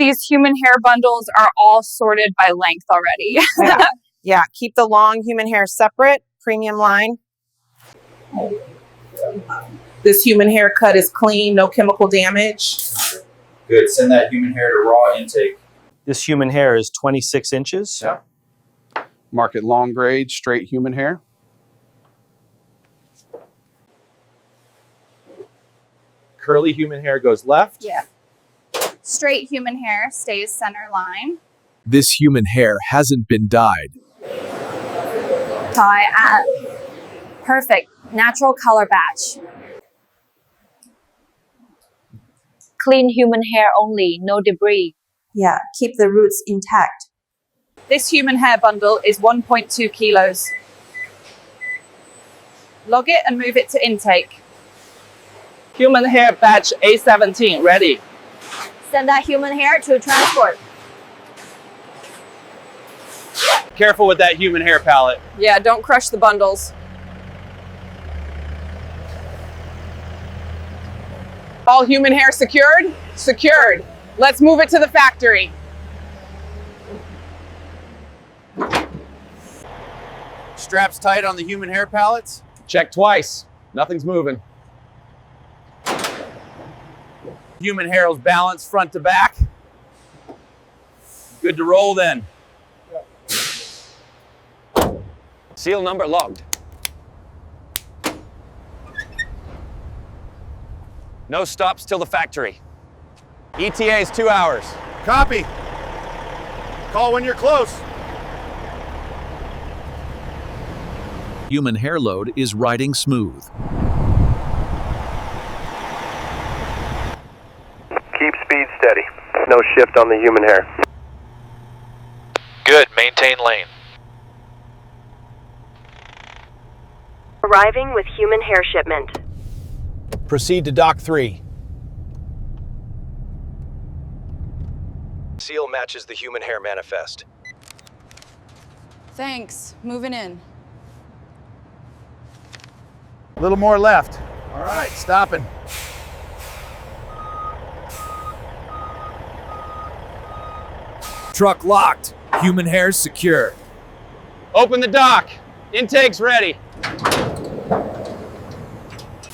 these human hair bundles are all sorted by length already. Yeah. Yeah, keep the long human hair separate, premium line. This human hair cut is clean, no chemical damage. Good, send that human hair to raw intake. This human hair is 26 inches. Yeah. Mark it long grade, straight human hair. Curly human hair goes left. Yeah. Straight human hair stays center line. This human hair hasn't been dyed. Tie perfect natural color batch. Clean human hair only, no debris. Yeah, keep the roots intact. This human hair bundle is 1.2 kilos. Log it and move it to intake. Human hair batch A17 ready. Send that human hair to transport. Careful with that human hair palette. Yeah, don't crush the bundles. All human hair secured? Secured. Let's move it to the factory. Straps tight on the human hair pallets. Check twice. Nothing's moving. Human hair is balanced front to back. Good to roll then. Seal number logged. No stops till the factory. ETA is 2 hours. Copy. Call when you're close. Human hair load is riding smooth. Keep speed steady. No shift on the human hair. Good, maintain lane. Arriving with human hair shipment. Proceed to dock 3. Seal matches the human hair manifest. Thanks. Moving in. A little more left. All right, stopping. Truck locked. Human hair secure. Open the dock. Intake's ready.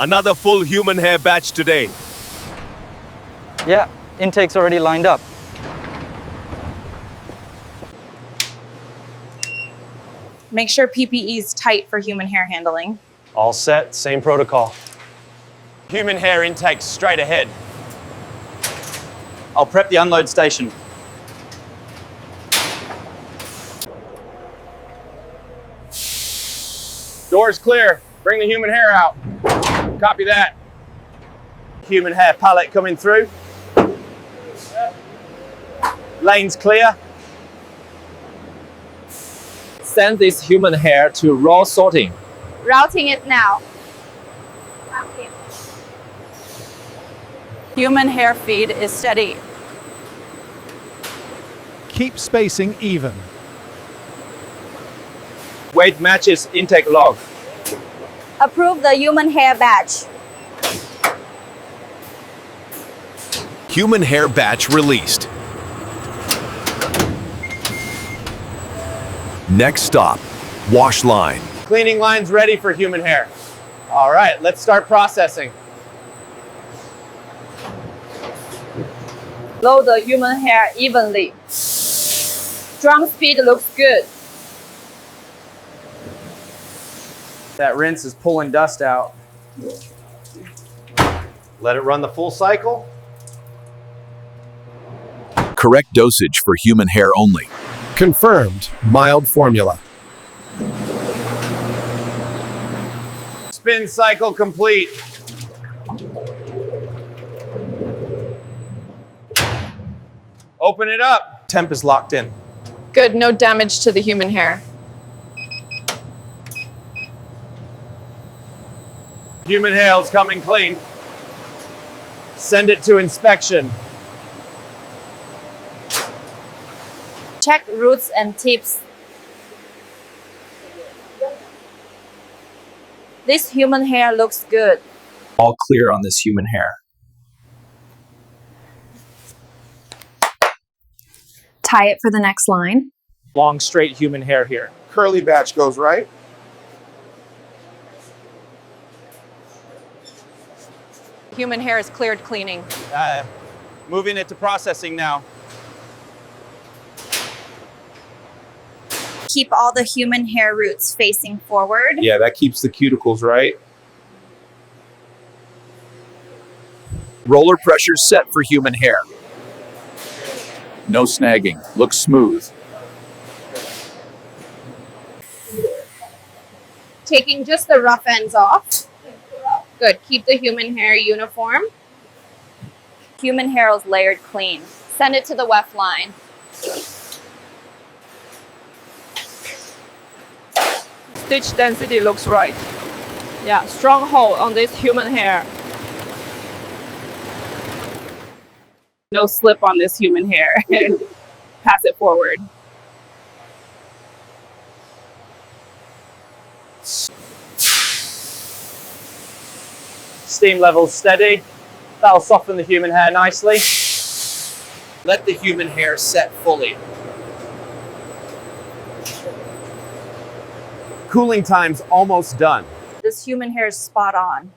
Another full human hair batch today. Yeah, intake's already lined up. Make sure PPE is tight for human hair handling. All set, same protocol. Human hair intake straight ahead. I'll prep the unload station. Door's clear. Bring the human hair out. Copy that. Human hair pallet coming through. Lane's clear. Send this human hair to raw sorting. Routing it now. Human hair feed is steady. Keep spacing even. Weight matches intake log. Approve the human hair batch. Human hair batch released. Next stop, wash line. Cleaning line's ready for human hair. All right, let's start processing. Load the human hair evenly. Drum speed looks good. That rinse is pulling dust out. Let it run the full cycle. Correct dosage for human hair only. Confirmed. Mild formula. Spin cycle complete. Open it up. Temp is locked in. Good, no damage to the human hair. Human hair's coming clean. Send it to inspection. Check roots and tips. This human hair looks good. All clear on this human hair. Tie it for the next line. Long, straight human hair here. Curly batch goes right. Human hair is cleared cleaning. Moving it to processing now. Keep all the human hair roots facing forward. Yeah, that keeps the cuticles right. Roller pressure set for human hair. No snagging. Looks smooth. Taking just the rough ends off. Good. Keep the human hair uniform. Human hair is layered clean. Send it to the weft line. Stitch density looks right. Yeah, strong hold on this human hair. No slip on this human hair. Pass it forward. Steam levels steady. That'll soften the human hair nicely. Let the human hair set fully. Cooling time's almost done. This human hair is spot on.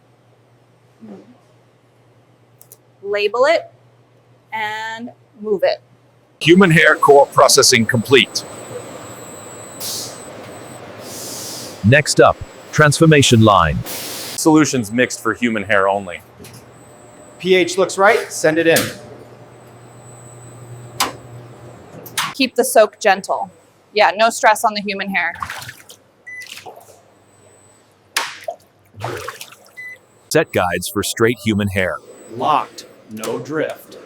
Label it and move it. Human hair core processing complete. Next up, transformation line. Solutions mixed for human hair only. pH looks right, send it in. Keep the soak gentle. Yeah, no stress on the human hair. Set guides for straight human hair. Locked, no drift.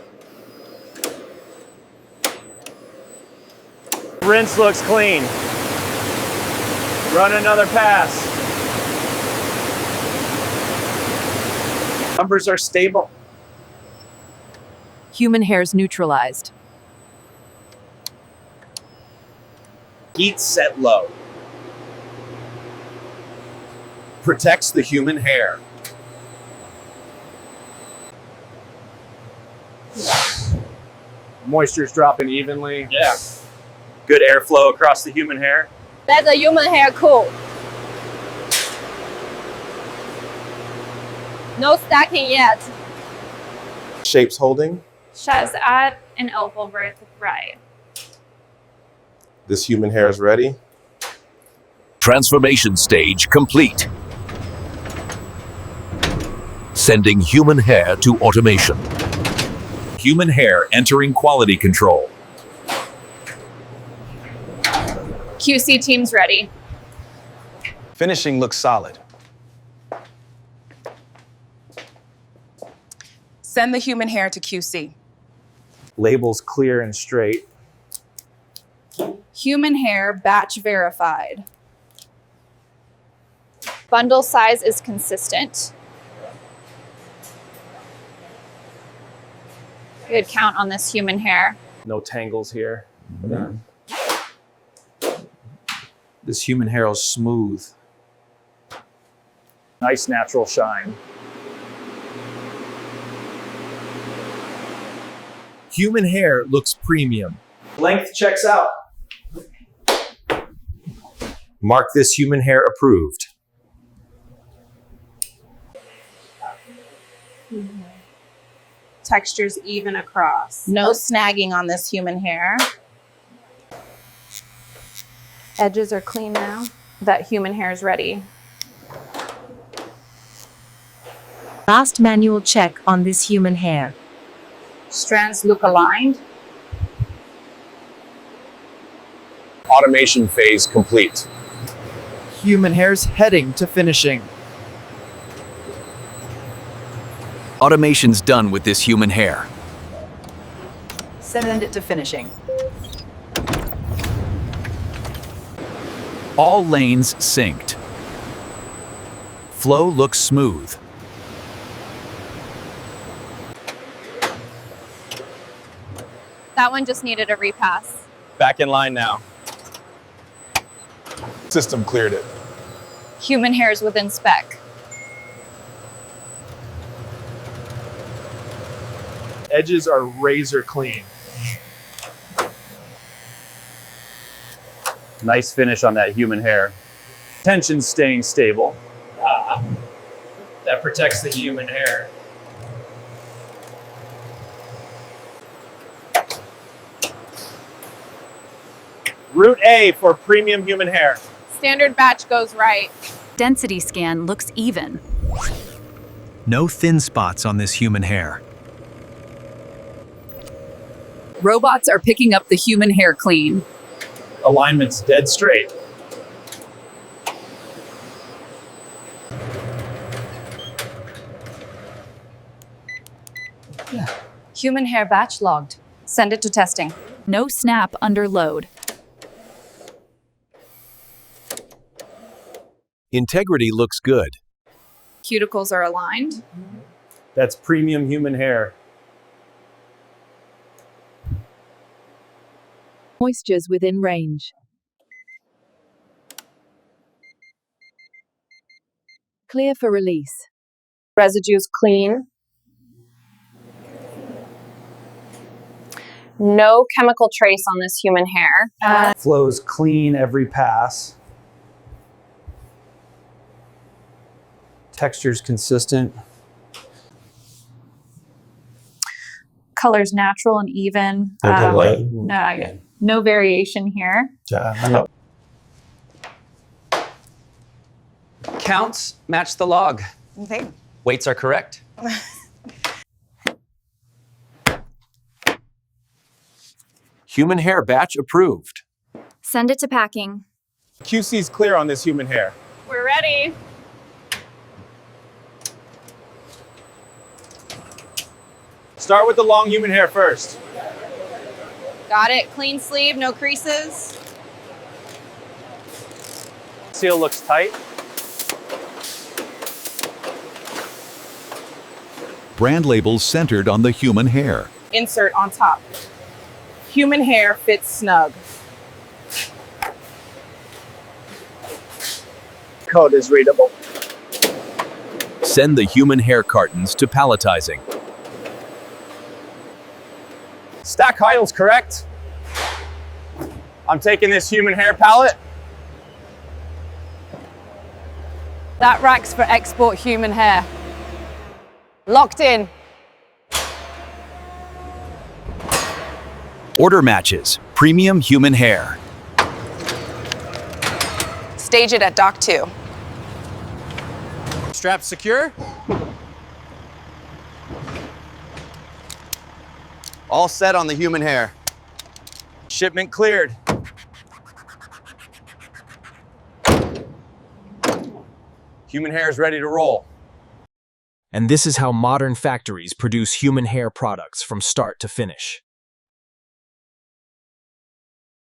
Rinse looks clean. Run another pass. Numbers are stable. Human hair's neutralized. Heat set low. Protects the human hair. Moisture's dropping evenly. Yeah. Good airflow across the human hair. Let the human hair cool. No stacking yet. Shapes holding. Shaz, at an elbow width right. This human hair is ready. Transformation stage complete. Sending human hair to automation. Human hair entering quality control. QC team's ready. Finishing looks solid. Send the human hair to QC. Labels clear and straight. Human hair batch verified. Bundle size is consistent. Good count on this human hair. No tangles here. This human hair is smooth. Nice natural shine. Human hair looks premium. Length checks out. Mark this human hair approved. Texture's even across. No snagging on this human hair. Edges are clean now. That human hair is ready. Last manual check on this human hair. Strands look aligned. Automation phase complete. Human hair's heading to finishing. Automation's done with this human hair. Send it to finishing. All lanes synced. Flow looks smooth. That one just needed a repass. Back in line now. System cleared it. Human hair is within spec. Edges are razor clean. Nice finish on that human hair. Tension's staying stable. That protects the human hair. Route A for premium human hair. Standard batch goes right. Density scan looks even. No thin spots on this human hair. Robots are picking up the human hair clean. Alignment's dead straight. Human hair batch logged. Send it to testing. No snap under load. Integrity looks good. Cuticles are aligned. That's premium human hair. Moisture's within range. Clear for release. Residues clean. No chemical trace on this human hair. Flows clean every pass. Texture's consistent. Color's natural and even. No variation here. Counts match the log. Okay. Weights are correct. Human hair batch approved. Send it to packing. QC's clear on this human hair. We're ready. Start with the long human hair first. Got it. Clean sleeve, no creases. Seal looks tight. Brand labels centered on the human hair. Insert on top. Human hair fits snug. Code is readable. Send the human hair cartons to palletizing. Stack heightl's correct. I'm taking this human hair pallet. That rack's for export human hair. Locked in. Order matches. Premium human hair. Stage it at dock 2. Strap secure. All set on the human hair. Shipment cleared. Human hair is ready to roll. And this is how modern factories produce human hair products from start to finish.